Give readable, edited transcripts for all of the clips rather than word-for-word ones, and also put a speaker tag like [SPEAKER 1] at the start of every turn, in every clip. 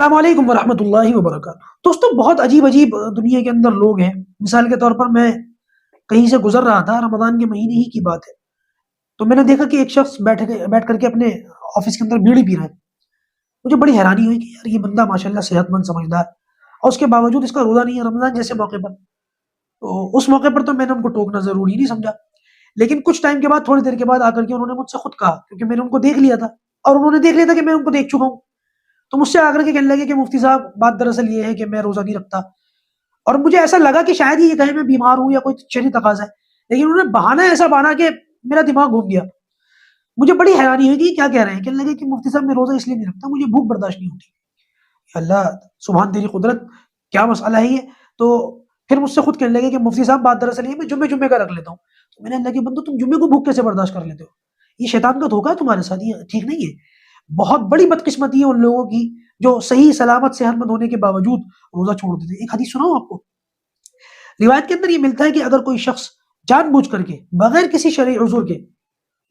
[SPEAKER 1] السلام علیکم ورحمۃ اللہ وبرکاتہ۔ دوستوں، بہت عجیب عجیب دنیا کے اندر لوگ ہیں۔ مثال کے طور پر میں کہیں سے گزر رہا تھا، رمضان کے مہینے ہی کی بات ہے، تو میں نے دیکھا کہ ایک شخص بیٹھ کر کے اپنے آفس کے اندر بیڑی پی رہا ہے۔ مجھے بڑی حیرانی ہوئی کہ یار یہ بندہ ماشاءاللہ صحت مند سمجھدار، اور اس کے باوجود اس کا روزہ نہیں ہے رمضان جیسے موقع پر۔ تو اس موقع پر تو میں نے ان کو ٹوکنا ضروری نہیں سمجھا، لیکن کچھ ٹائم کے بعد، تھوڑی دیر کے بعد آ کر کے انہوں نے مجھ سے خود کہا، کیونکہ میں نے ان کو دیکھ لیا تھا اور انہوں نے دیکھ لیا تھا کہ میں ان کو دیکھ چکا ہوں، تو مجھ سے آ کر کے کہنے لگے کہ مفتی صاحب، بات دراصل یہ ہے کہ میں روزہ نہیں رکھتا۔ اور مجھے ایسا لگا کہ شاید یہ کہیں میں بیمار ہوں یا کوئی شرعی تقاضا ہے، لیکن انہوں نے بہانہ ایسا بانا کہ میرا دماغ گھوم گیا۔ مجھے بڑی حیرانی ہوئی کہ یہ کیا کہہ رہے ہیں۔ کہنے لگے کہ مفتی صاحب، میں روزہ اس لیے نہیں رکھتا، مجھے بھوک برداشت نہیں ہوتی۔ اللہ، سبحان تیری قدرت، کیا مسئلہ ہے یہ؟ تو پھر مجھ سے خود کہنے لگے کہ مفتی صاحب، بات دراصل یہ میں جمعے کا رکھ لیتا ہوں۔ تو میں نے اللہ کے بندو، تم جمعے کو بھوک کیسے برداشت کر لیتے ہو؟ یہ شیطان کا دھوکہ ہے تمہارے ساتھ، یہ ٹھیک نہیں ہے۔ بہت بڑی بدقسمتی ہے ان لوگوں کی جو صحیح سلامت صحت مند ہونے کے باوجود روزہ چھوڑ دیتے ہیں۔ ایک حدیث سناؤں آپ کو؟ روایت کے اندر یہ ملتا ہے کہ اگر کوئی شخص جان بوجھ کر کے بغیر کسی شرعی عذر کے،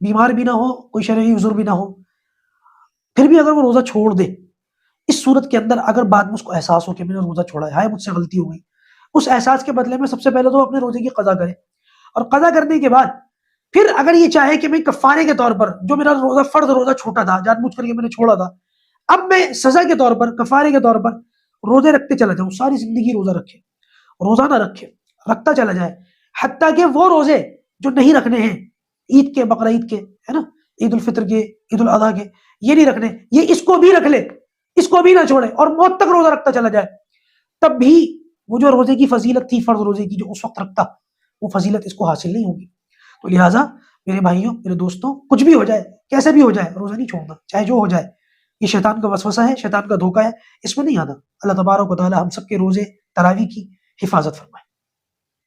[SPEAKER 1] بیمار بھی نہ ہو، کوئی شرعی عذر بھی نہ ہو، پھر بھی اگر وہ روزہ چھوڑ دے، اس صورت کے اندر اگر بعد میں اس کو احساس ہو کہ میں نے روزہ چھوڑا ہے، ہائے مجھ سے غلطی ہو گئی، اس احساس کے بدلے میں سب سے پہلے تو اپنے روزے کی قضا کرے، اور قضا کرنے کے بعد پھر اگر یہ چاہے کہ میں کفارے کے طور پر، جو میرا روزہ فرض روزہ چھوٹا تھا، جان بوجھ کر کے میں نے چھوڑا تھا، اب میں سزا کے طور پر، کفارے کے طور پر روزے رکھتے چلا جاؤں، ساری زندگی روزہ رکھے، روزہ نہ رکھے، رکھتا چلا جائے، حتیٰ کہ وہ روزے جو نہیں رکھنے ہیں، عید کے، بقرہ عید کے، ہے نا، عید الفطر کے، عید الاضحیٰ کے، یہ نہیں رکھنے، یہ اس کو بھی رکھ لے، اس کو بھی نہ چھوڑے، اور موت تک روزہ رکھتا چلا جائے، تب بھی وہ جو روزے کی فضیلت تھی، فرض روزے کی جو اس وقت رکھتا، وہ فضیلت اس کو حاصل نہیں ہوگی۔ تو لہٰذا میرے بھائیوں، میرے دوستوں، کچھ بھی ہو جائے، کیسے بھی ہو جائے، روزہ نہیں چھوڑنا، چاہے جو ہو جائے۔ یہ شیطان کا وسوسہ ہے، شیطان کا دھوکہ ہے، اس میں نہیں آنا۔ اللہ تبارک و تعالی ہم سب کے روزے تراویح کی حفاظت فرمائے۔